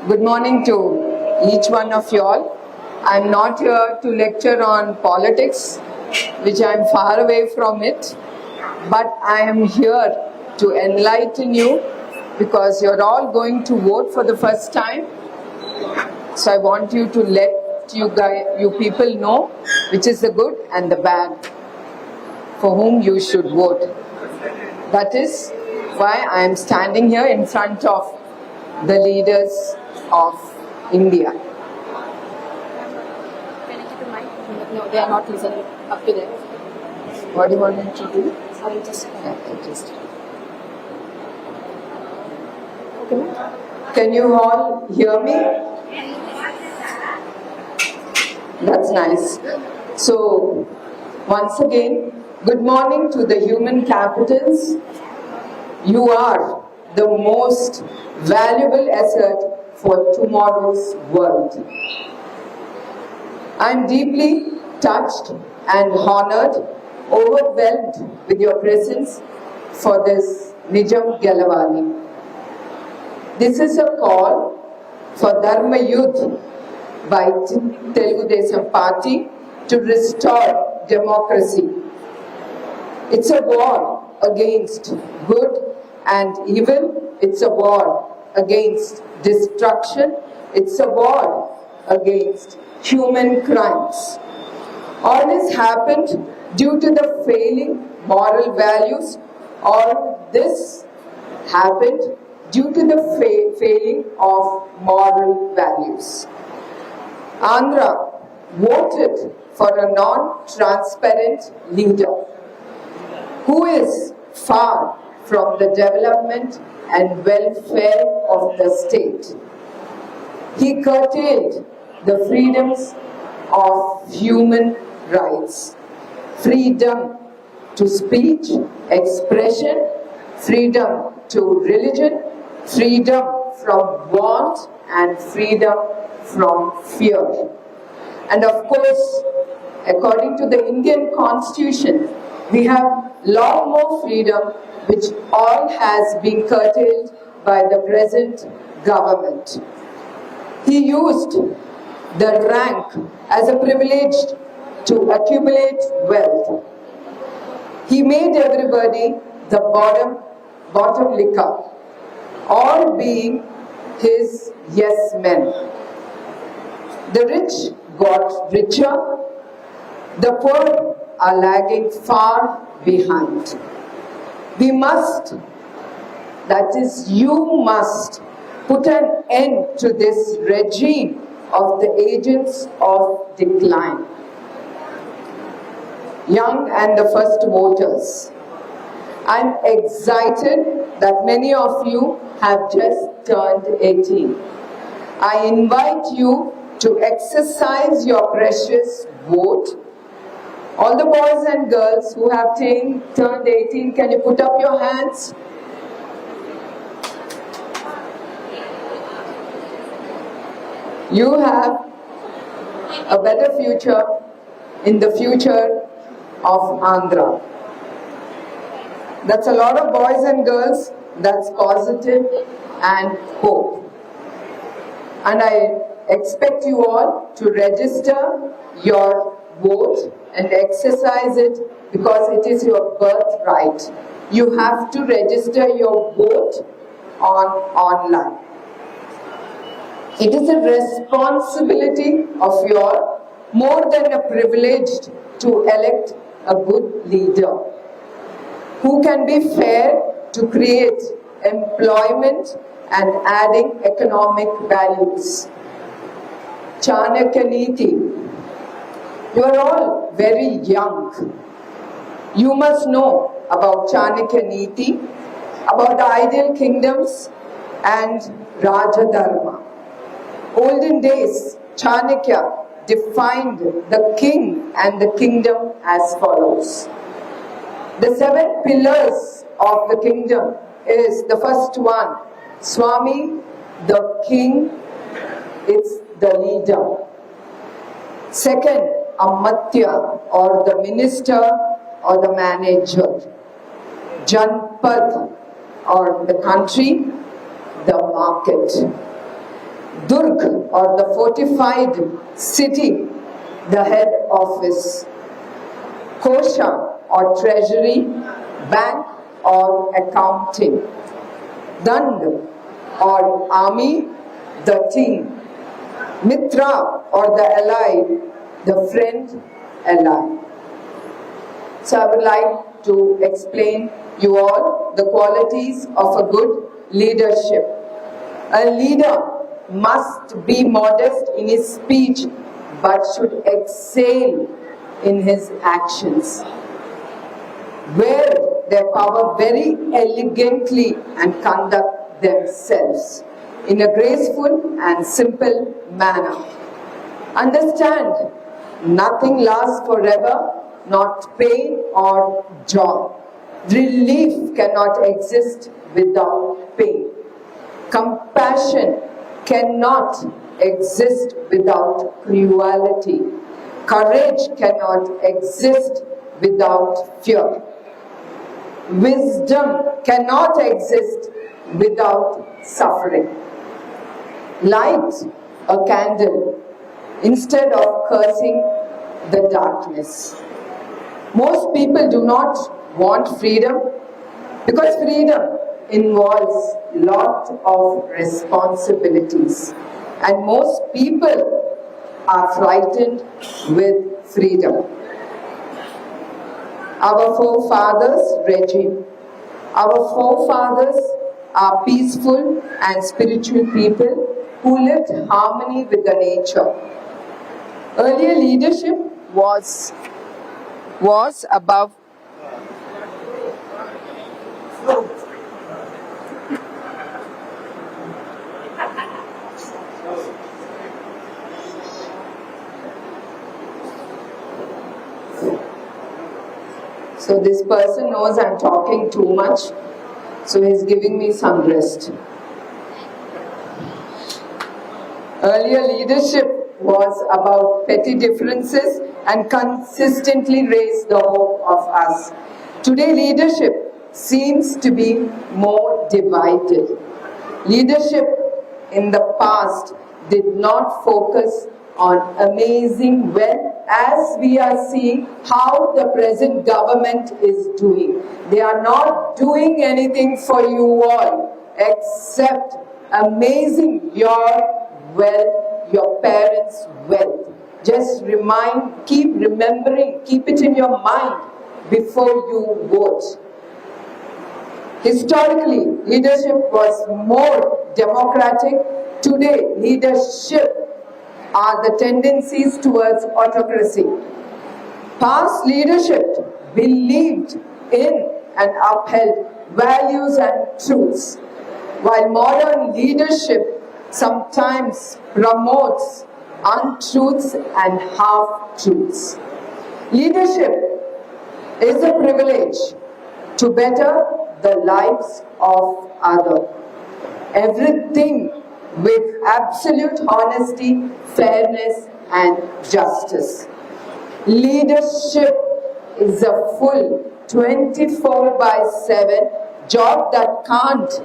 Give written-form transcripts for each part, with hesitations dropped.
Good morning to each one of you all. I'm not here to lecture on politics, which I'm far away from it, but I am here to enlighten you because you're all going to vote for the first time. So I want you to let you people know which is the good and the bad for whom you should vote. That is why I am standing here in front of the leaders of India. Can I keep in mind? No, they are not listening up to them. What do you want me to do? I will just. Okay. Can you all hear me? That's nice. So, once again, good morning to the human capitals. You are the most valuable asset for tomorrow's world. I am deeply touched and honored, overwhelmed with your presence for this Nijam Gelavali. This is a call for Dharma Yudh by Telugu Party to restore democracy. It's a war against good and evil. It's a war against destruction. It's a war against human crimes. All this happened due to the failing moral values. All this happened due to the failing of moral values. Andhra voted for a non-transparent leader who is far from the development and welfare of the state. He curtailed the freedoms of human rights, freedom to speech, expression, freedom to religion, freedom from want, and freedom from fear. And of course, according to the Indian Constitution, we have lot more freedom, which all has been curtailed by the present government. He used the rank as a privilege to accumulate wealth. He made everybody the bottom licker, all being his yes men. The rich got richer, the poor are lagging far behind. We must, that is, you must, put an end to this regime of the agents of decline. Young and the first voters, I'm excited that many of you have just turned 18. I invite you to exercise your precious vote. All the boys and girls who have turned 18, can you put up your hands? You have a better future in the future of Andhra. That's a lot of boys and girls. That's positive and hope. And I expect you all to register your vote and exercise it because it is your birthright. You have to register your vote online. It is a responsibility of yours, more than a privilege, to elect a good leader who can be fair to create employment and adding economic values. Chanakya Neti. You are all very young. You must know about Chanakya Neti, about the ideal kingdoms and Raja Dharma. Olden days, Chanakya defined the king and the kingdom as follows. The 7 pillars of the kingdom is the first one, Swami, the king, it's the leader. Second, Amatya, or the minister or the manager. Janpad, or the country, the market. Durg or the fortified city, the head office. Kosha or treasury, bank or accounting. Dand or army, the team. Mitra or the ally, the friend, ally. So I would like to explain you all the qualities of a good leadership. A leader must be modest in his speech but should excel in his actions. Wear their power very elegantly and conduct themselves in a graceful and simple manner. Understand, nothing lasts forever, not pain or joy. Relief cannot exist without pain. Compassion cannot exist without cruelty. Courage cannot exist without fear. Wisdom cannot exist without suffering. Light a candle instead of cursing the darkness. Most people do not want freedom because freedom involves a lot of responsibilities, and most people are frightened with freedom. Our forefathers' regime. Our forefathers are peaceful and spiritual people who lived in harmony with the nature. Earlier leadership was above So this person knows I'm talking too much, so he's giving me some rest. Earlier leadership was about petty differences and consistently raised the hope of us. Today leadership seems to be more divided. Leadership in the past did not focus on amazing wealth as we are seeing how the present government is doing. They are not doing anything for you all except amazing your wealth, your parents' wealth. Just keep remembering, keep it in your mind before you vote. Historically, leadership was more democratic. Today, leadership are the tendencies towards autocracy. Past leadership believed in and upheld values and truths, while modern leadership sometimes promotes untruths and half-truths. Leadership is a privilege to better the lives of others. Everything with absolute honesty, fairness and justice. Leadership is a full 24/7 job that can't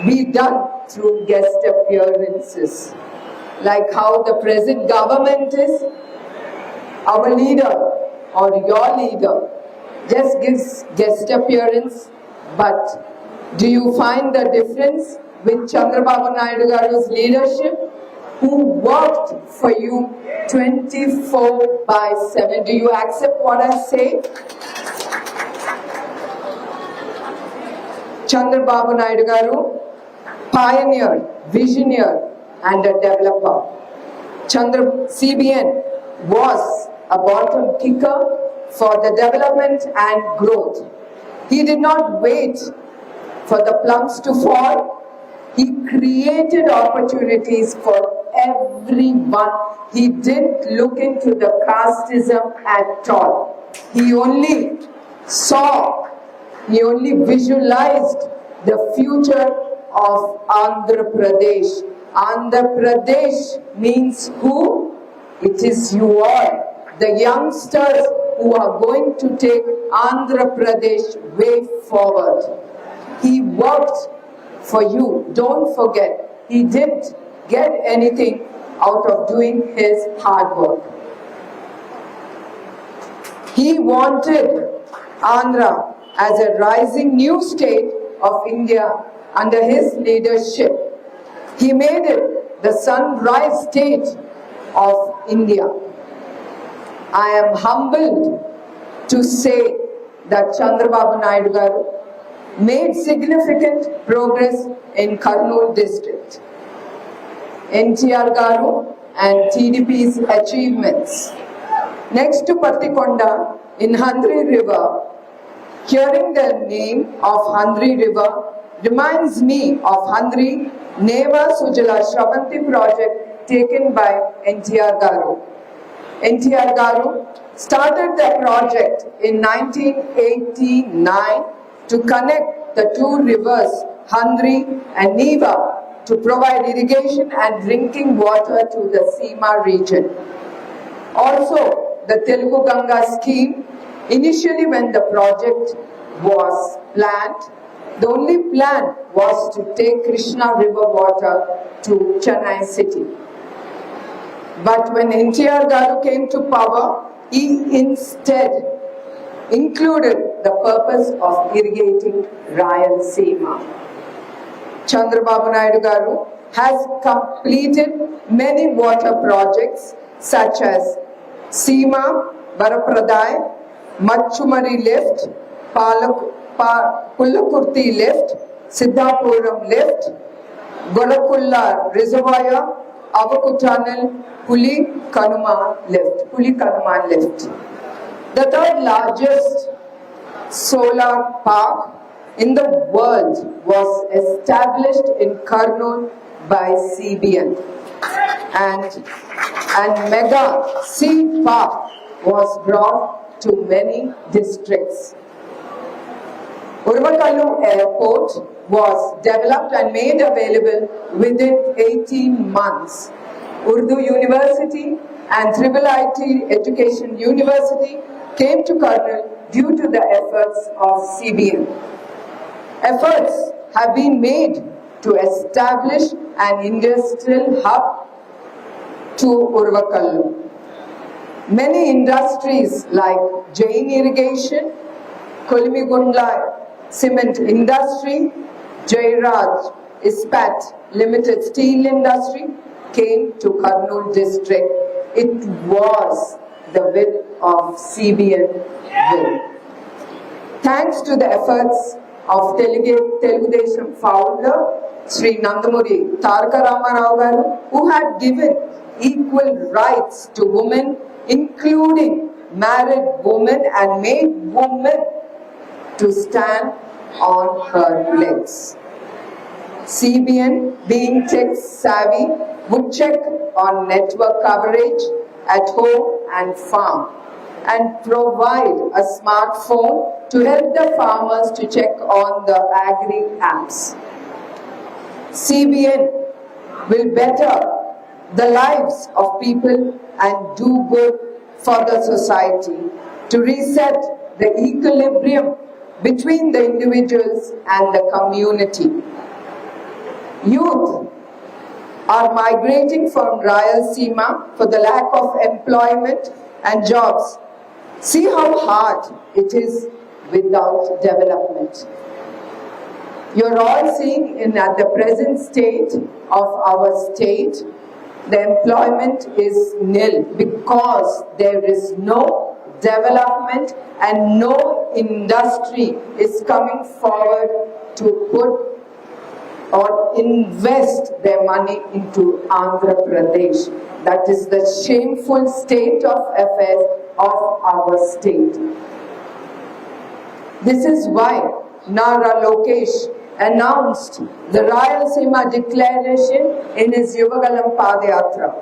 be done through guest appearances. Like how the present government is, our leader or your leader just gives guest appearance, but do you find the difference with Chandrababu Naidu Garu's leadership, who worked for you 24/7? Do you accept what I say? Chandrababu Naidu Garu, pioneer, visionary and a developer. CBN was a bottom kicker for the development and growth. He did not wait for the plums to fall. He created opportunities for everyone. He didn't look into the casteism at all. He only visualized the future of Andhra Pradesh. Andhra Pradesh means who? It is you all, the youngsters who are going to take Andhra Pradesh way forward. He worked for you. Don't forget, he didn't get anything out of doing his hard work. He wanted Andhra as a rising new state of India under his leadership. He made it the sunrise state of India. I am humbled to say that Chandrababu Naidu garu made significant progress in Kurnool district. NTR garu and TDP's achievements. Next to Pattikonda in Handri River, hearing the name of Handri River reminds me of Handri Neva Sujala Shravanti project taken by NTR garu. NTR garu started the project in 1989 to connect the two rivers, Handri and Neva, to provide irrigation and drinking water to the Seema region. Also, the Telugu Ganga scheme, initially when the project was planned, the only plan was to take Krishna river water to Chennai city. But when NTR garu came to power, he instead included the purpose of irrigating Rayalaseema. Chandrababu Naidu garu has completed many water projects such as Seema, Barapraday, Machumari lift, Pullakurti lift, Siddhapuram lift, Godakulla reservoir, Avaku tunnel, Puli Kanuma lift. The third largest solar park in the world was established in Kurnool by CBN. And mega sea park was brought to many districts. Urvakallu Airport was developed and made available within 18 months. Urdu University and IIIT Education University came to Kurnool due to the efforts of CBN. Efforts have been made to establish an industrial hub to Urvakallu. Many industries like Jain Irrigation, Kolimigundla Cement Industry, Jairaj Ispat Limited Steel Industry came to Kurnool district. It was the will of CBN will. Thanks to the efforts of Telugu Desam founder Sri Nandamuri Taraka Ramarao garu, who had given equal rights to women, including married women, and made women to stand on her legs. CBN, being tech savvy, would check on network coverage at home and farm and provide a smartphone to help the farmers to check on the agri apps. CBN will better the lives of people and do good for the society to reset the equilibrium between the individuals and the community. Youth are migrating from Rayalaseema for the lack of employment and jobs. See how hard it is without development. You're all seeing at the present state of our state, the employment is nil because there is no development and no industry is coming forward to put or invest their money into Andhra Pradesh. That is the shameful state of affairs of our state. This is why Nara Lokesh announced the Rayalaseema Declaration in his Yuvagalam Padayatra.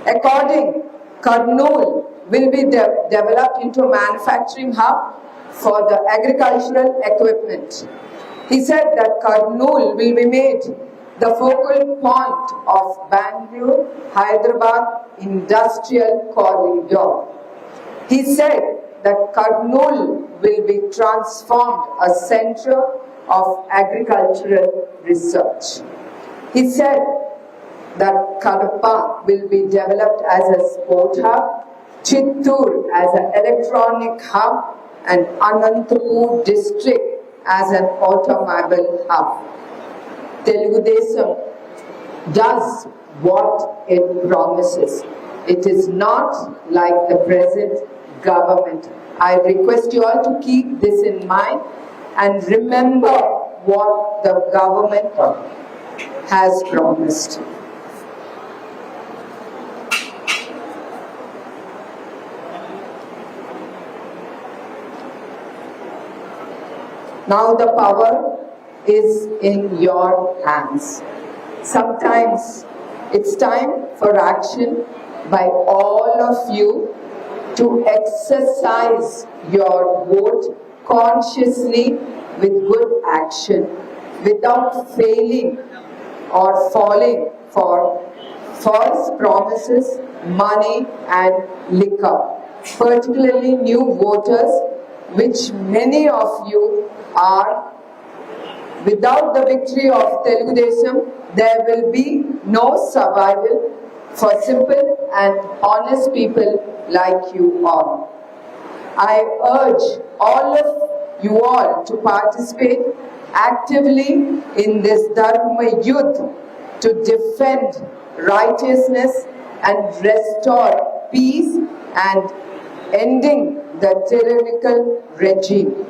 According, Kurnool will be developed into a manufacturing hub for the agricultural equipment. He said that Kurnool will be made the focal point of Bangalore-Hyderabad Industrial Corridor. He said that Kurnool will be transformed a center of agricultural research. He said that Kadapa will be developed as a sport hub, Chittoor as an electronic hub, and Anantapur district as an automobile hub. Telugu Desam does what it promises. It is not like the present government. I request you all to keep this in mind and remember what the government has promised. Now the power is in your hands. Sometimes it's time for action by all of you to exercise your vote consciously with good action, without failing or falling for false promises, money and liquor. Particularly new voters, which many of you are. Without the victory of Telugu Desam, there will be no survival for simple and honest people like you all. I urge all of you all to participate actively in this Dharma Yudh to defend righteousness and restore peace and ending the tyrannical regime.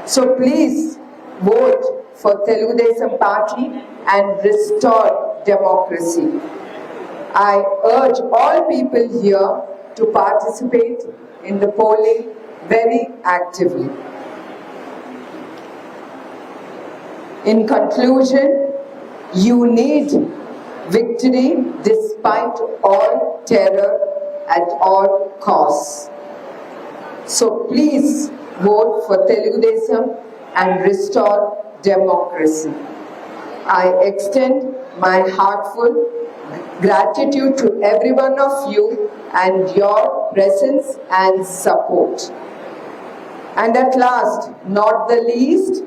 So please vote for Telugu Desam Party and restore democracy. I urge all people here to participate in the polling very actively. In conclusion, you need victory despite all terror at all costs. So please vote for Telugu Desam and restore democracy. I extend my heartfelt gratitude to every one of you and your presence and support. And at last, not the least,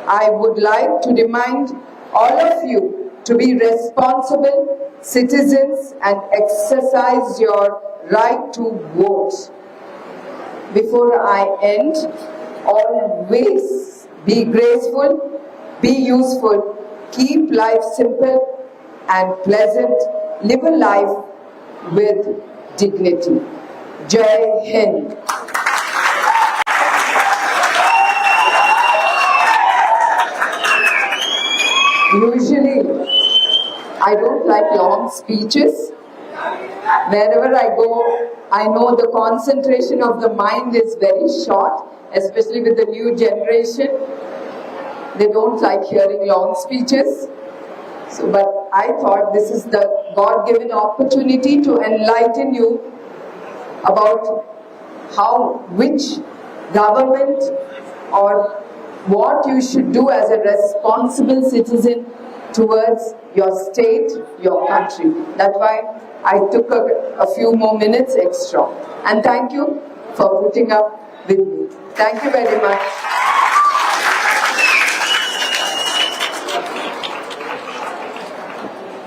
I would like to remind all of you to be responsible citizens and exercise your right to vote. Before I end, always be graceful, be useful, keep life simple and pleasant, live a life with dignity. Jai Hind. Usually, I don't like long speeches. Wherever I go, I know the concentration of the mind is very short, especially with the new generation. They don't like hearing long speeches. So, but I thought this is the God-given opportunity to enlighten you about which government or what you should do as a responsible citizen towards your state, your country. That's why I took a few more minutes extra. And thank you for putting up with me. Thank you very much.